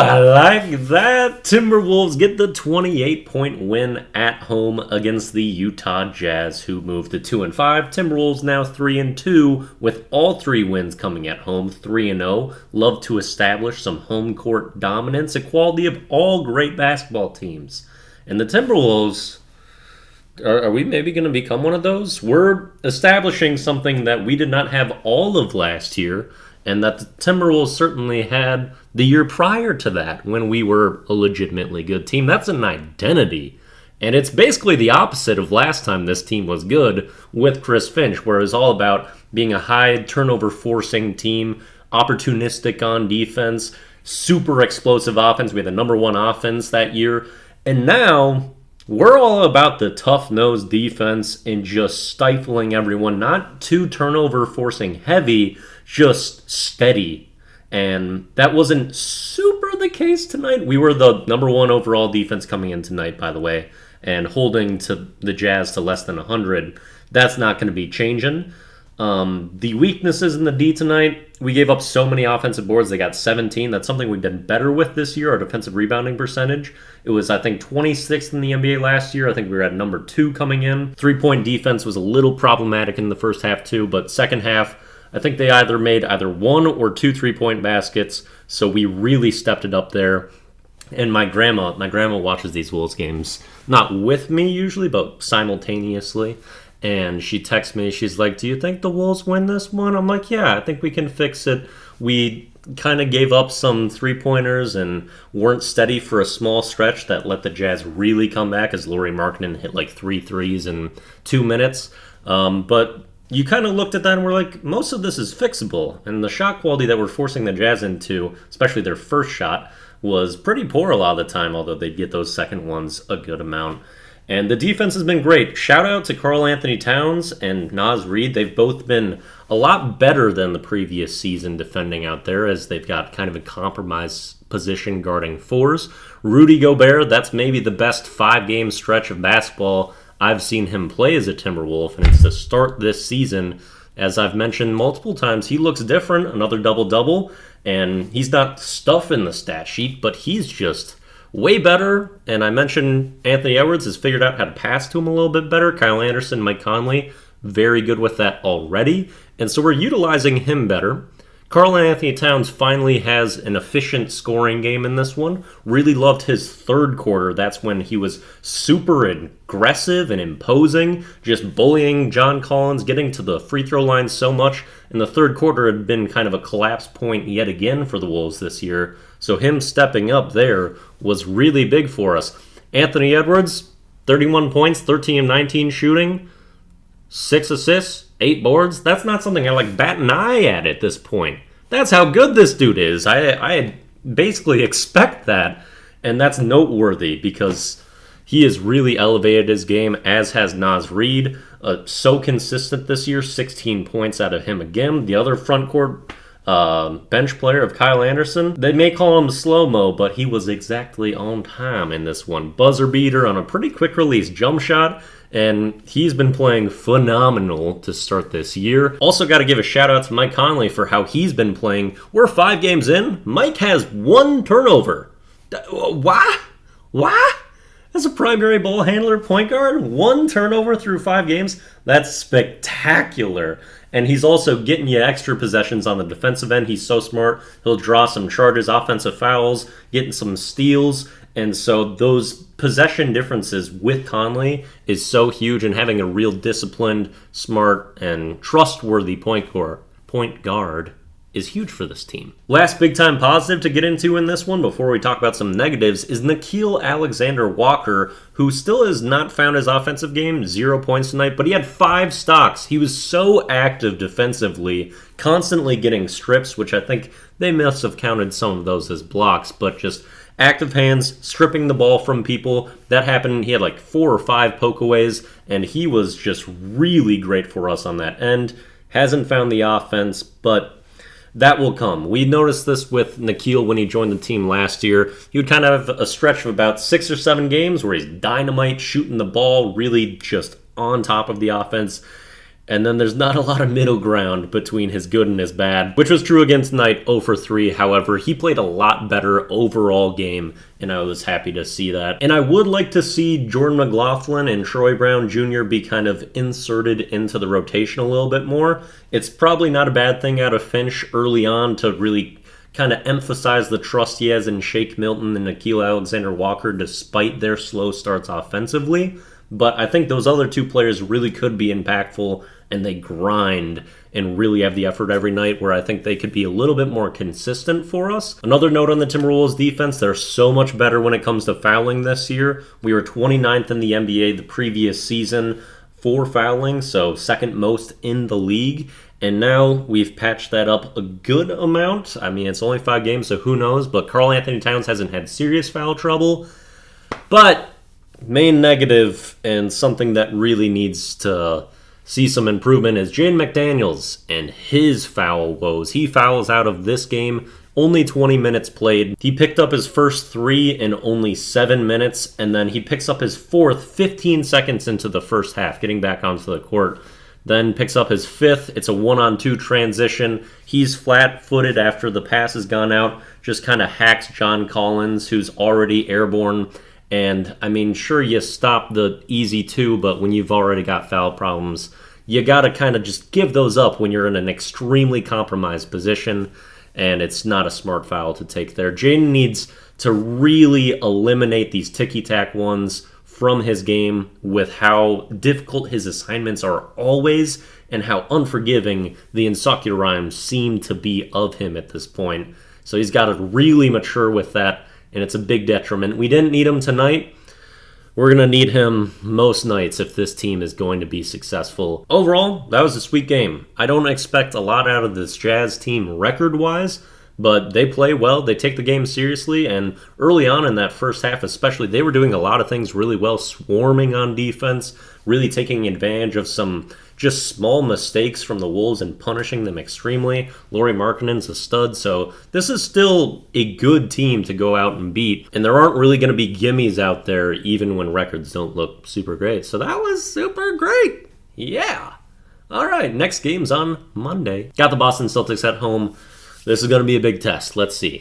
I like that. Timberwolves get the 28-point win at home against the Utah Jazz, who moved to 2-5. Timberwolves now 3-2, with all three wins coming at home, 3-0. Love to establish some home court dominance, a quality of all great basketball teams. And the Timberwolves, are we maybe going to become one of those? We're establishing something that we did not have all of last year, and that the Timberwolves certainly had the year prior to that when we were a legitimately good team. That's an identity. And it's basically the opposite of last time this team was good with Chris Finch, where it was all about being a high turnover forcing team, opportunistic on defense, super explosive offense. We had the number one offense that year. And now we're all about the tough-nosed defense and just stifling everyone. Not too turnover forcing heavy, just steady. And that wasn't super the case tonight. We were the number one overall defense coming in tonight, by the way, and holding to the Jazz to less than 100. That's not going to be changing. The weaknesses in the D tonight, we gave up so many offensive boards. They got 17. That's something we've been better with this year, our defensive rebounding percentage. It was, I think, 26th in the NBA last year. I think we were at number 2 coming in. Three-point defense was a little problematic in the first half, too, but second half, I think they either made one or two three-point baskets, so we really stepped it up there. And my grandma watches these Wolves games, not with me usually, but simultaneously. And she texts me, she's like, do you think the Wolves win this one? I'm like, yeah, I think we can fix it. We kind of gave up some three-pointers and weren't steady for a small stretch that let the Jazz really come back as Lauri Markkanen hit like 3 threes in 2 minutes. But you kind of looked at that and were like, most of this is fixable. And the shot quality that we're forcing the Jazz into, especially their first shot, was pretty poor a lot of the time, although they'd get those second ones a good amount. And the defense has been great. Shout out to Karl Anthony Towns and Naz Reid. They've both been a lot better than the previous season defending out there, as they've got kind of a compromised position guarding fours. Rudy Gobert, that's maybe the best 5-game stretch of basketball I've seen him play as a Timberwolf, and it's to start this season. As I've mentioned multiple times, he looks different, another double-double, and he's not stuff in the stat sheet, but he's just way better. And I mentioned Anthony Edwards has figured out how to pass to him a little bit better. Kyle Anderson, Mike Conley, very good with that already. And so we're utilizing him better. Karl Anthony Towns finally has an efficient scoring game in this one. Really loved his third quarter. That's when he was super aggressive and imposing, just bullying John Collins, getting to the free throw line so much. And the third quarter had been kind of a collapse point yet again for the Wolves this year. So him stepping up there was really big for us. Anthony Edwards, 31 points, 13 of 19 shooting, 6 assists, 8 boards. That's not something I like bat an eye at this point. That's how good this dude is. I basically expect that, and that's noteworthy because he has really elevated his game, as has Naz Reid. So consistent this year, 16 points out of him again. The other front court bench player of Kyle Anderson, they may call him slow-mo, but he was exactly on time in this one. Buzzer beater on a pretty quick release jump shot, and he's been playing phenomenal to start this year. Also got to give a shout out to Mike Conley for how he's been playing. We're 5 games in. Mike has 1 turnover. Why? As a primary ball handler, point guard, 1 turnover through 5 games? That's spectacular. And he's also getting you extra possessions on the defensive end. He's so smart. He'll draw some charges, offensive fouls, getting some steals. And so those possession differences with Conley is so huge, and having a real disciplined, smart, and trustworthy point guard is huge for this team. Last big-time positive to get into in this one before we talk about some negatives is Nickeil Alexander-Walker, who still has not found his offensive game. 0 points tonight, but he had 5 stocks. He was so active defensively, constantly getting strips, which I think they must have counted some of those as blocks, but just active hands, stripping the ball from people. That happened. He had like 4 or 5 pokeaways, and he was just really great for us on that end. Hasn't found the offense, but that will come. We noticed this with Nickeil when he joined the team last year. He would kind of have a stretch of about 6 or 7 games where he's dynamite, shooting the ball, really just on top of the offense. And then there's not a lot of middle ground between his good and his bad, which was true against Knight 0 for 3. However, he played a lot better overall game, and I was happy to see that. And I would like to see Jordan McLaughlin and Troy Brown Jr. be kind of inserted into the rotation a little bit more. It's probably not a bad thing out of Finch early on to really kind of emphasize the trust he has in Shake Milton and Nickeil Alexander-Walker despite their slow starts offensively. But I think those other two players really could be impactful, and they grind and really have the effort every night, where I think they could be a little bit more consistent for us. Another note on the Timberwolves defense, they're so much better when it comes to fouling this year. We were 29th in the NBA the previous season for fouling, so second most in the league. And now we've patched that up a good amount. I mean, it's only 5 games, so who knows? But Karl Anthony Towns hasn't had serious foul trouble. But main negative, and something that really needs to see some improvement, is Jaden McDaniels and his foul woes. He fouls out of this game, only 20 minutes played. He picked up his first 3 in only 7 minutes, and then he picks up his 4th 15 seconds into the first half, getting back onto the court. Then picks up his 5th. It's a 1-on-2 transition. He's flat-footed after the pass has gone out, just kind of hacks John Collins, who's already airborne. And, I mean, sure, you stop the easy 2, but when you've already got foul problems, you got to kind of just give those up when you're in an extremely compromised position, and it's not a smart foul to take there. Jaden needs to really eliminate these ticky-tack ones from his game with how difficult his assignments are always and how unforgiving the Insocure rhymes seem to be of him at this point. So he's got to really mature with that, and it's a big detriment. We didn't need him tonight. We're going to need him most nights if this team is going to be successful. Overall, that was a sweet game. I don't expect a lot out of this Jazz team record-wise, but they play well. They take the game seriously, and early on in that first half especially, they were doing a lot of things really well, swarming on defense, really taking advantage of some just small mistakes from the Wolves and punishing them extremely. Lauri Markkanen's a stud, so this is still a good team to go out and beat, and there aren't really going to be gimmies out there even when records don't look super great. So that was super great. Yeah. All right, next game's on Monday. Got the Boston Celtics at home. This is going to be a big test. Let's see.